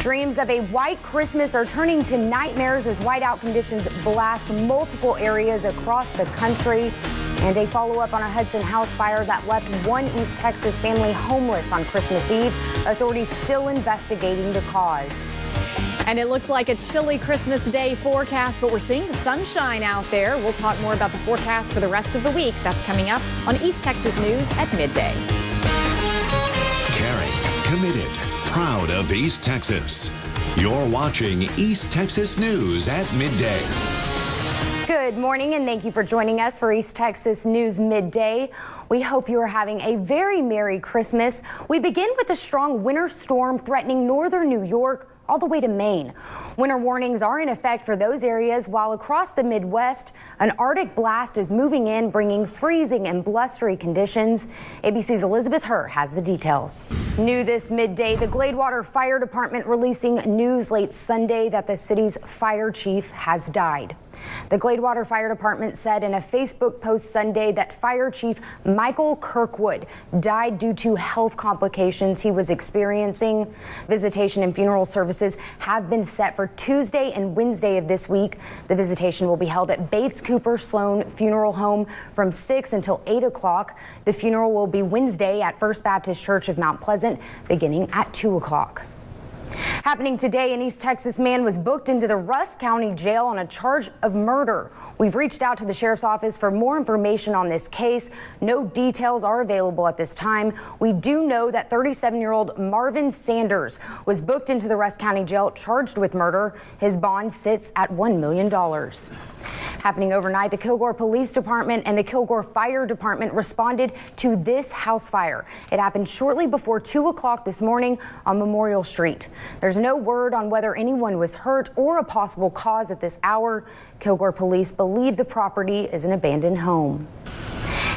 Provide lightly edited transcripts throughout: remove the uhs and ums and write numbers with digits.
Dreams of a white Christmas are turning to nightmares as whiteout conditions blast multiple areas across the country. And a follow-up on a Hudson house fire that left one East Texas family homeless on Christmas Eve. Authorities still investigating the cause. And it looks like a chilly Christmas Day forecast, but we're seeing the sunshine out there. We'll talk more about the forecast for the rest of the week. That's coming up on East Texas News at midday. Caring, committed, proud of East Texas. You're watching East Texas News at midday. Good morning and thank you for joining us for East Texas News Midday. We hope you are having a very Merry Christmas. We begin with a strong winter storm threatening northern New York all the way to Maine. Winter warnings are in effect for those areas, while across the Midwest, an Arctic blast is moving in, bringing freezing and blustery conditions. ABC's Elizabeth Herr has the details. New this midday, the Gladewater Fire Department releasing news late Sunday that the city's fire chief has died. The Gladewater Fire Department said in a Facebook post Sunday that Fire Chief Michael Kirkwood died due to health complications he was experiencing. Visitation and funeral services have been set for Tuesday and Wednesday of this week. The visitation will be held at Bates Cooper Sloan Funeral Home from 6 until 8 o'clock. The funeral will be Wednesday at First Baptist Church of Mount Pleasant beginning at 2 o'clock. Happening today, an East Texas man was booked into the Rusk County Jail on a charge of murder. We've reached out to the sheriff's office for more information on this case. No details are available at this time. We do know that 37-year-old Marvin Sanders was booked into the Rusk County Jail charged with murder. His bond sits at $1 million. Happening overnight, the Kilgore Police Department and the Kilgore Fire Department responded to this house fire. It happened shortly before 2 o'clock this morning on Memorial Street. There's no word on whether anyone was hurt or a possible cause at this hour. Kilgore police believe the property is an abandoned home.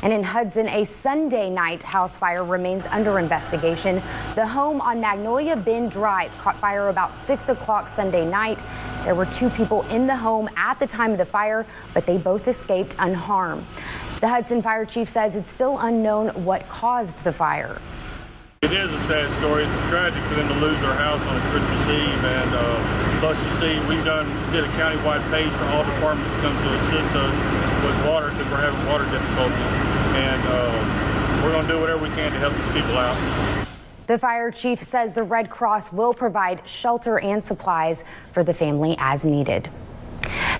And in Hudson, a Sunday night house fire remains under investigation. The home on Magnolia Bend Drive caught fire about 6 o'clock Sunday night. There were 2 people in the home at the time of the fire, but they both escaped unharmed. The Hudson fire chief says it's still unknown what caused the fire. It is a sad story. It's tragic for them to lose their house on Christmas Eve, and plus you see we did a countywide page for all departments to come to assist us with water because we're having water difficulties, and we're going to do whatever we can to help these people out. The fire chief says the Red Cross will provide shelter and supplies for the family as needed.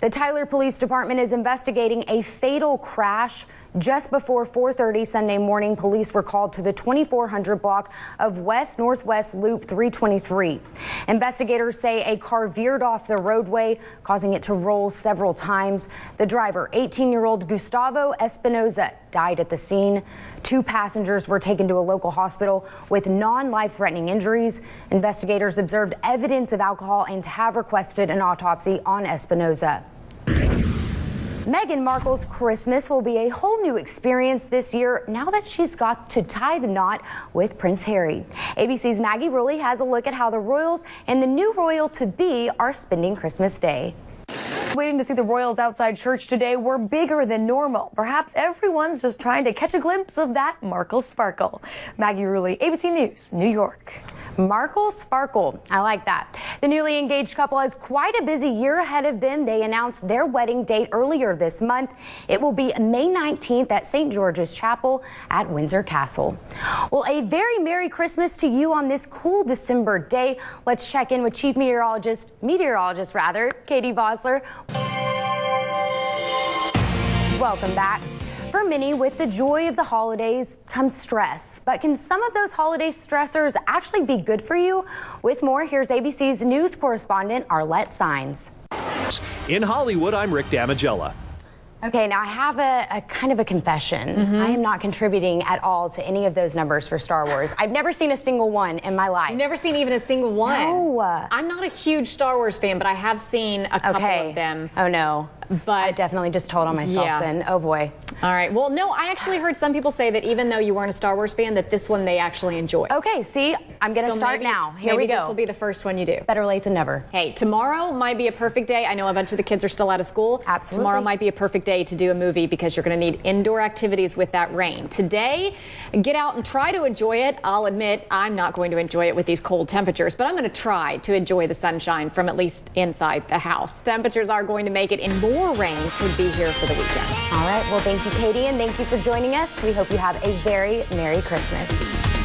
The Tyler Police Department is investigating a fatal crash. Just before 4:30 Sunday morning, police were called to the 2400 block of West Northwest Loop 323. Investigators say a car veered off the roadway, causing it to roll several times. The driver, 18-year-old Gustavo Espinoza, died at the scene. 2 passengers were taken to a local hospital with non-life-threatening injuries. Investigators observed evidence of alcohol and have requested an autopsy on Espinoza. Meghan Markle's Christmas will be a whole new experience this year now that she's got to tie the knot with Prince Harry. ABC's Maggie Rulli has a look at how the royals and the new royal-to-be are spending Christmas Day. Waiting to see the royals outside church today were bigger than normal. Perhaps everyone's just trying to catch a glimpse of that Markle sparkle. Maggie Rulli, ABC News, New York. Markle Sparkle. I like that. The newly engaged couple has quite a busy year ahead of them. They announced their wedding date earlier this month. It will be May 19th at St. George's Chapel at Windsor Castle. Well, a very Merry Christmas to you on this cool December day. Let's check in with Chief Meteorologist Katie Bosler. Welcome back. For many, with the joy of the holidays comes stress. But can some of those holiday stressors actually be good for you? With more, here's ABC's news correspondent, Arlette Sines. In Hollywood, I'm Rick Damigella. Okay, now I have a kind of a confession. I am not contributing at all to any of those numbers for Star Wars. I've never seen a single one in my life. You've never seen even a single one? No. I'm not a huge Star Wars fan, but I have seen a couple of them. Oh no. But I definitely just told on myself then. Oh boy. All right. Well, no, I actually heard some people say that even though you weren't a Star Wars fan, that this one they actually enjoy. Okay, see, I'm going to start now. Here we go. This will be the first one you do. Better late than never. Hey, tomorrow might be a perfect day. I know a bunch of the kids are still out of school. Absolutely. Tomorrow might be a perfect day to do a movie because you're going to need indoor activities with that rain. Today, get out and try to enjoy it. I'll admit I'm not going to enjoy it with these cold temperatures, but I'm going to try to enjoy the sunshine from at least inside the house. Temperatures are going to make it, and more rain could be here for the weekend. All right. Well, thank you, Katie, and thank you for joining us. We hope you have a very Merry Christmas.